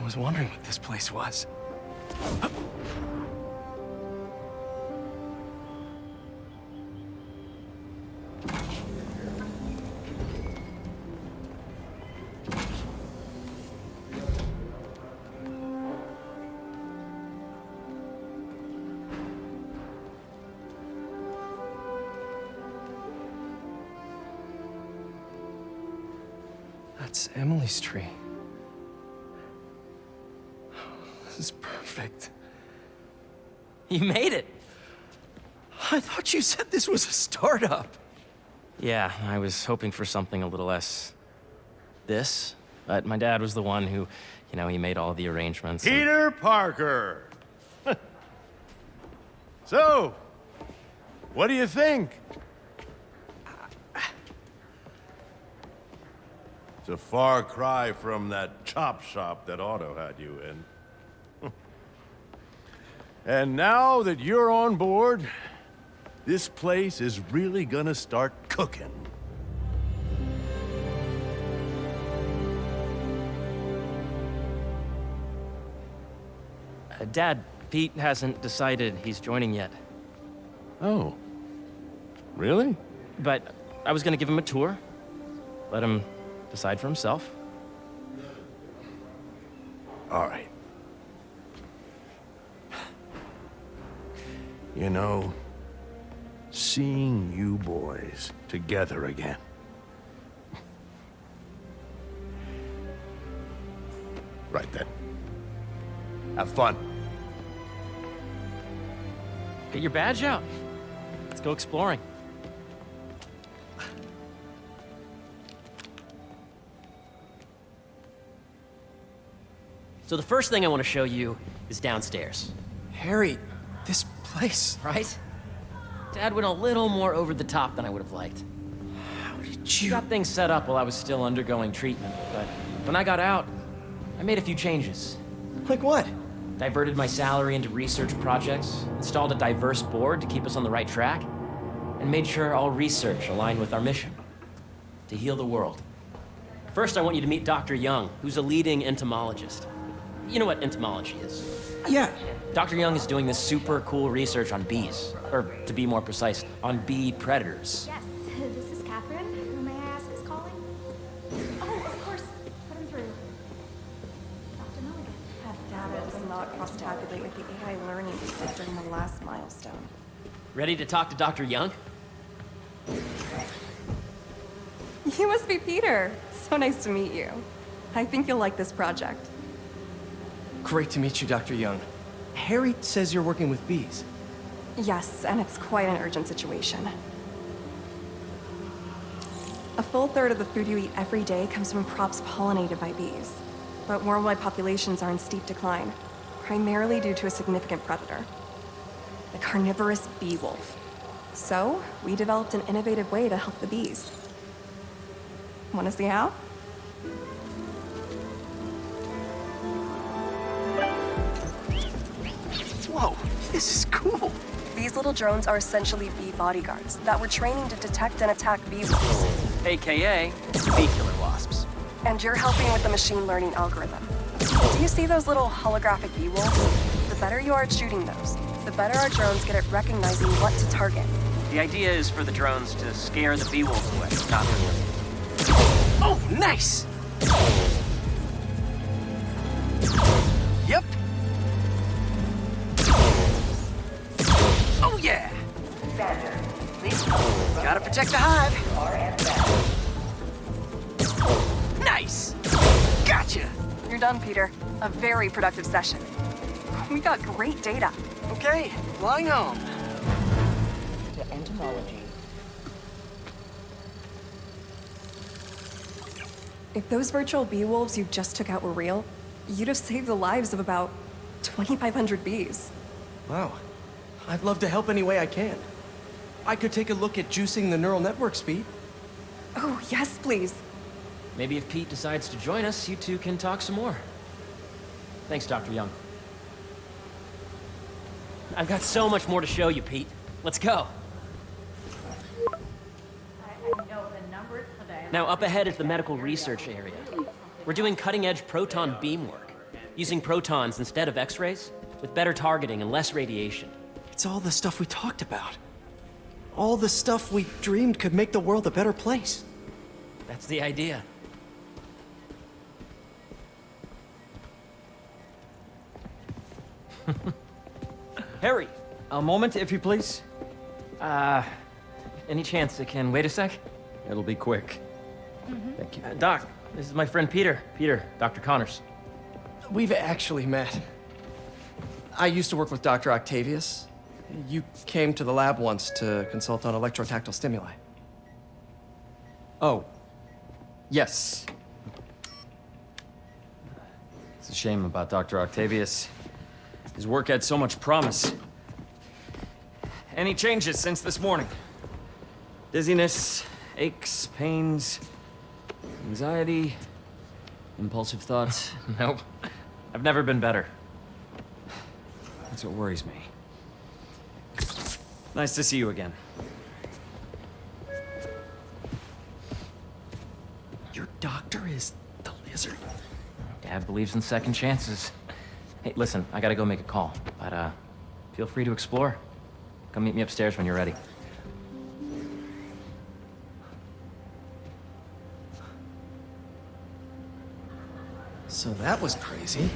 was wondering what this place was. That's Emily's tree. This is perfect. You made it! I thought you said this was a startup. Yeah, I was hoping for something a little less... this, but my dad was the one who, he made all the arrangements. Peter Parker! So, what do you think? It's a far cry from that chop shop that Otto had you in. And now that you're on board, this place is really gonna start cooking. Dad, Pete hasn't decided he's joining yet. Oh. Really? But I was gonna give him a tour. Let him decide for himself. All right. You know, seeing you boys together again. Right then. Have fun. Get your badge out. Let's go exploring. So the first thing I want to show you is downstairs. Harry, this place. Right? Dad went a little more over the top than I would have liked. How did He you... got things set up while I was still undergoing treatment, but when I got out, I made a few changes. Like what? Diverted my salary into research projects, installed a diverse board to keep us on the right track, and made sure all research aligned with our mission, to heal the world. First, I want you to meet Dr. Young, who's a leading entomologist. You know what entomology is? Yeah. Dr. Young is doing this super cool research on bees, or to be more precise, on bee predators. Yes, this is Catherine. Who may I ask is calling? Oh, of course. Put him through. Dr. Milligan. That data does not cross-tabulate with the AI learning we did during the last milestone. Ready to talk to Dr. Young? You must be Peter. So nice to meet you. I think you'll like this project. Great to meet you, Dr. Young. Harry says you're working with bees. Yes, and it's quite an urgent situation. A full third of the food you eat every day comes from crops pollinated by bees. But worldwide populations are in steep decline, primarily due to a significant predator, the carnivorous bee wolf. So, we developed an innovative way to help the bees. Want to see how? Whoa, this is cool. These little drones are essentially bee bodyguards that were training to detect and attack bee wolves. AKA bee killer wasps. And you're helping with the machine learning algorithm. Do you see those little holographic bee wolves? The better you are at shooting those, the better our drones get at recognizing what to target. The idea is for the drones to scare the bee wolves away, not Oh, nice! Yep. Oh, yeah! Gotta protect the hive. Nice! Gotcha! You're done, Peter. A very productive session. We got great data. Okay, flying home. To entomology. If those virtual bee wolves you just took out were real, you'd have saved the lives of about 2,500 bees. Wow. I'd love to help any way I can. I could take a look at juicing the neural network speed. Oh, yes, please. Maybe if Pete decides to join us, you two can talk some more. Thanks, Dr. Young. I've got so much more to show you, Pete. Let's go. Now, up ahead is the medical research area. We're doing cutting-edge proton beam work. using protons instead of X-rays, with better targeting and less radiation. It's all the stuff we talked about. All the stuff we dreamed could make the world a better place. That's the idea. Harry, A moment, if you please. any chance it can wait a sec? It'll be quick. Thank you. Doc, this is my friend Peter. Peter, Dr. Connors. We've actually met. I used to work with Dr. Octavius. You came to the lab once to consult on electrotactile stimuli. Oh. Yes. It's a shame about Dr. Octavius. His work had so much promise. Any changes since this morning? Dizziness, aches, pains, anxiety, impulsive thoughts. Nope. I've never been better. That's what worries me. Nice to see you again. Your doctor is the lizard. Dad believes in second chances. Hey, listen, I gotta go make a call, but feel free to explore. Come meet me upstairs when you're ready. So that was crazy.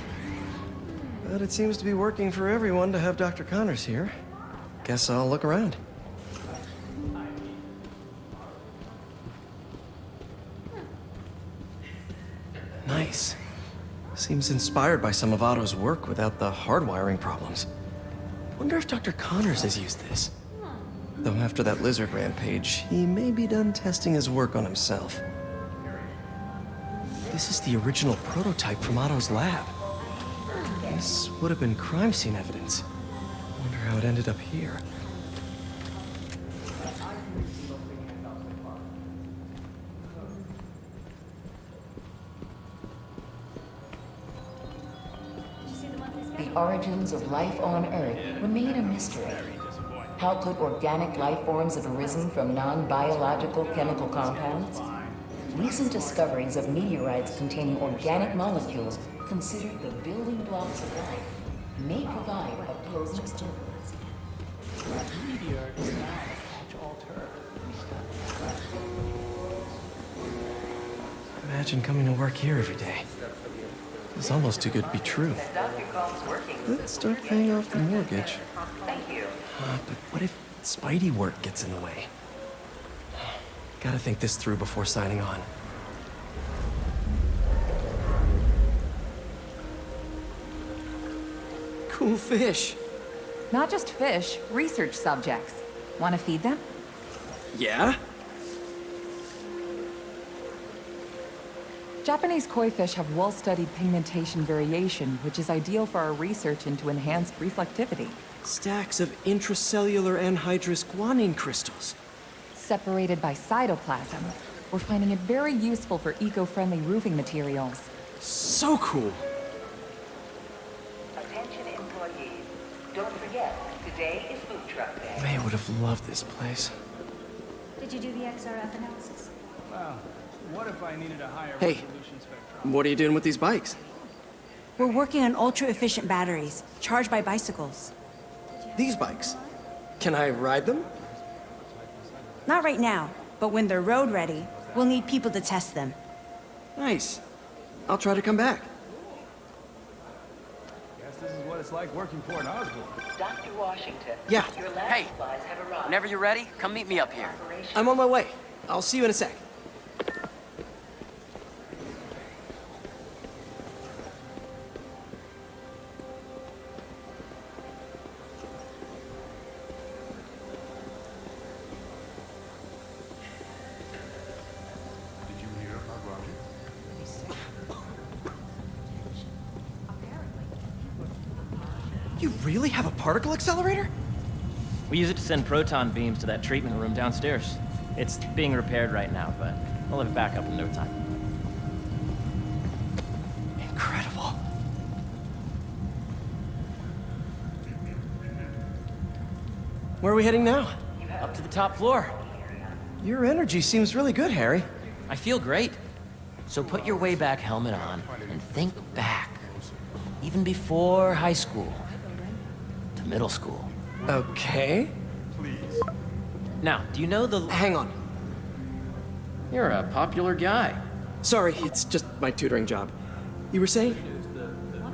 But it seems to be working for everyone to have Dr. Connors here. Guess I'll look around. Nice. Seems inspired by some of Otto's work without the hardwiring problems. Wonder if Dr. Connors has used this. Though after that lizard rampage, he may be done testing his work on himself. This is the original prototype from Otto's lab. This would have been crime scene evidence. Wonder how it ended up here. The origins of life on Earth remain a mystery. How could organic life forms have arisen from non-biological chemical compounds? Recent discoveries of meteorites containing organic molecules considered the building blocks of life may provide a closing story. Imagine coming to work here every day. It's almost too good to be true. Let's start paying off the mortgage. Thank you. But what if Spidey work gets in the way? Gotta think this through before signing on. Cool fish. Not just fish, research subjects. Want to feed them? Yeah? Japanese koi fish have well-studied pigmentation variation, which is ideal for our research into enhanced reflectivity. Stacks of intracellular anhydrous guanine crystals. Separated by cytoplasm, we're finding it very useful for eco-friendly roofing materials. So cool. Attention employees. Don't forget, today is food truck day. May would have loved this place. Did you do the XRF analysis? What if I needed a higher Hey, resolution spectrum? what are you doing with these bikes? We're working on ultra-efficient batteries, charged by bicycles. These bikes. Can I ride them? Not right now, but when they're road ready, we'll need people to test them. Nice. I'll try to come back. Guess this is what it's like working for an Osborne. Dr. Washington. Yeah. Your lab Hey, supplies have arrived. whenever you're ready, come meet me up here. I'm on my way. I'll see you in a sec. You really have a particle accelerator? We use it to send proton beams to that treatment room downstairs. It's being repaired right now, but we'll have it back up in no time. Incredible. Where are we heading now? Up to the top floor. Your energy seems really good, Harry. I feel great. So put your way back helmet on and think back. Even before high school. To middle school. Okay. Now, do you know the... Hang on. You're a popular guy. Sorry, it's just my tutoring job. You were saying?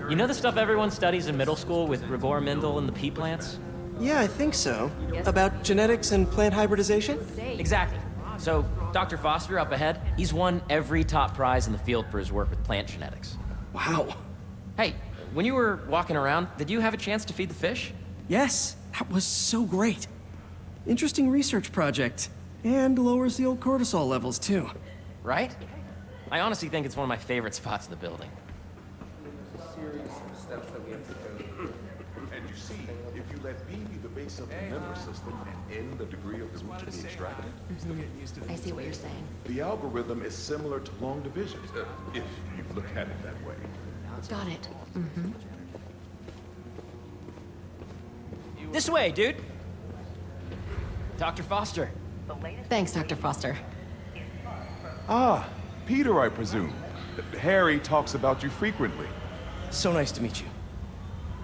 You know the stuff everyone studies in middle school with Gregor Mendel and the pea plants? Yeah, I think so. About genetics and plant hybridization? Exactly. So, Dr. Foster up ahead, he's won every top prize in the field for his work with plant genetics. Wow. Hey, when you were walking around, did you have a chance to feed the fish? Yes, that was so great. Interesting research project. And lowers the old cortisol levels, too. Right? I honestly think it's one of my favorite spots in the building. And you see, if you let B be the base of the member system and N the degree of the root to be extracted, I see what you're saying. the algorithm is similar to long division, if you look at it that way. Got it. This way, dude! Dr. Foster. Thanks, Dr. Foster. Ah, Peter, I presume. Harry talks about you frequently. So nice to meet you.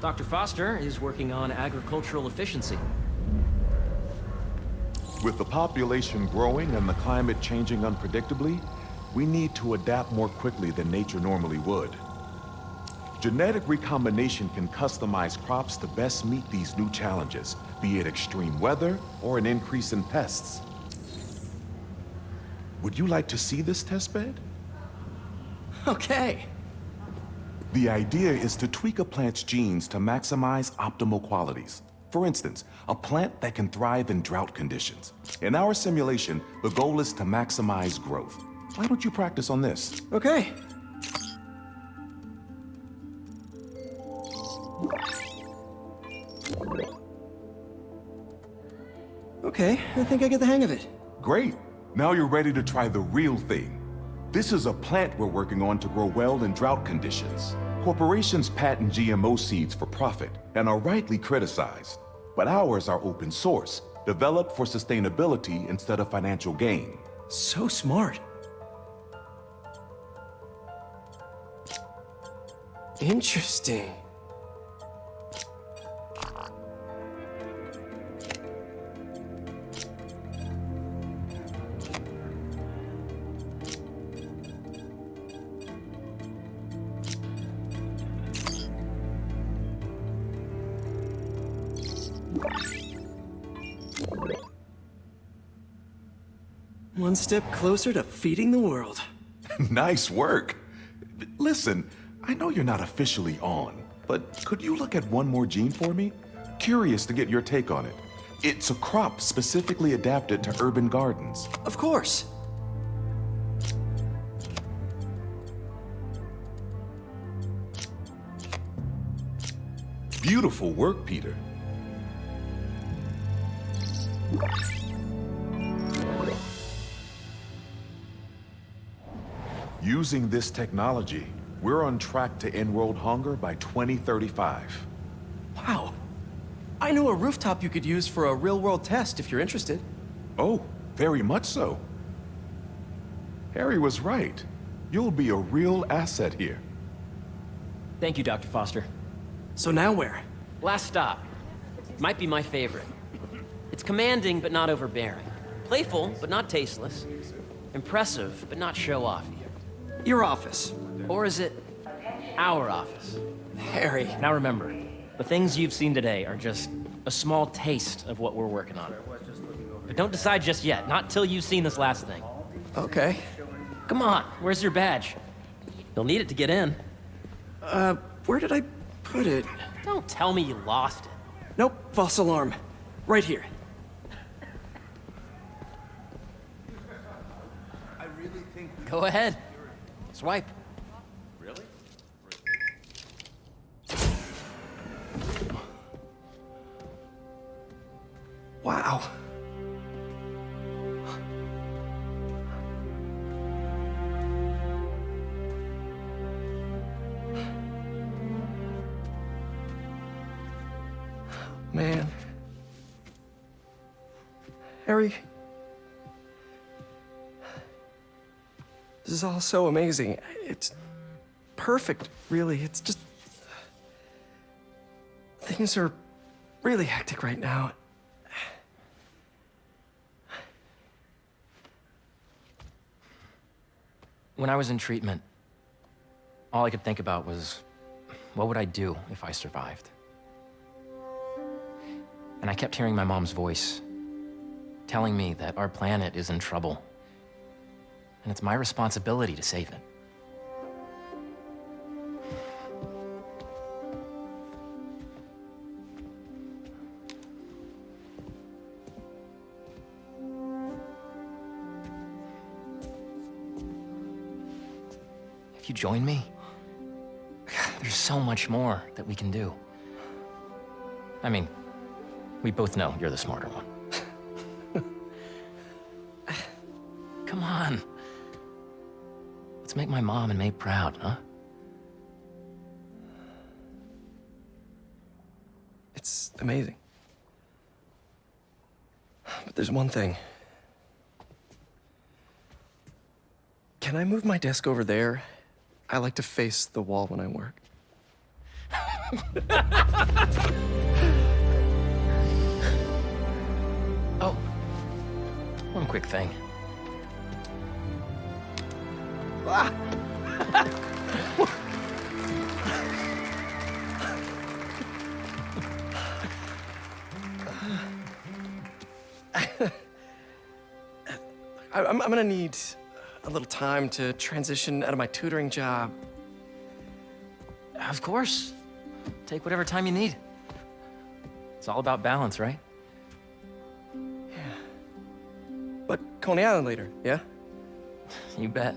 Dr. Foster is working on agricultural efficiency. With the population growing and the climate changing unpredictably, we need to adapt more quickly than nature normally would. Genetic recombination can customize crops to best meet these new challenges, be it extreme weather or an increase in pests. Would you like to see this testbed? Okay. The idea is to tweak a plant's genes to maximize optimal qualities. For instance, a plant that can thrive in drought conditions. In our simulation, the goal is to maximize growth. Why don't you practice on this? Okay. Okay, I think I get the hang of it. Great. Now you're ready to try the real thing. This is a plant we're working on to grow well in drought conditions. Corporations patent GMO seeds for profit and are rightly criticized. But ours are open source, developed for sustainability instead of financial gain. So smart. Interesting. One step closer to feeding the world. Nice work. Listen, I know you're not officially on, but could you look at one more gene for me? Curious to get your take on it. It's a crop specifically adapted to urban gardens. Of course. Beautiful work, Peter. Using this technology, we're on track to end world hunger by 2035. Wow. I know a rooftop you could use for a real-world test if you're interested. Oh, very much so. Harry was right. You'll be a real asset here. Thank you, Dr. Foster. So now where? Last stop. Might be my favorite. It's commanding, but not overbearing. Playful, but not tasteless. Impressive, but not show-offy. Your office. Or is it our office? Harry. Now remember, the things you've seen today are just a small taste of what we're working on. But don't decide just yet, not till you've seen this last thing. Okay. Come on, where's your badge? You'll need it to get in. Where did I put it? Don't tell me you lost it. Nope, false alarm. Right here. Go ahead. Swipe. Really? Wow. Man. Harry. This is all so amazing. It's perfect, really. It's just... Things are really hectic right now. When I was in treatment, all I could think about was, what would I do if I survived? And I kept hearing my mom's voice, telling me that our planet is in trouble, and it's my responsibility to save it. If you join me, there's so much more that we can do. I mean, we both know you're the smarter one. Come on. Let's make my mom and May proud, huh? It's amazing. But there's one thing. Can I move my desk over there? I like to face the wall when I work. Oh, one quick thing. I'm gonna need a little time to transition out of my tutoring job. Of course. Take whatever time you need. It's all about balance, right? But Coney Island later, yeah? You bet.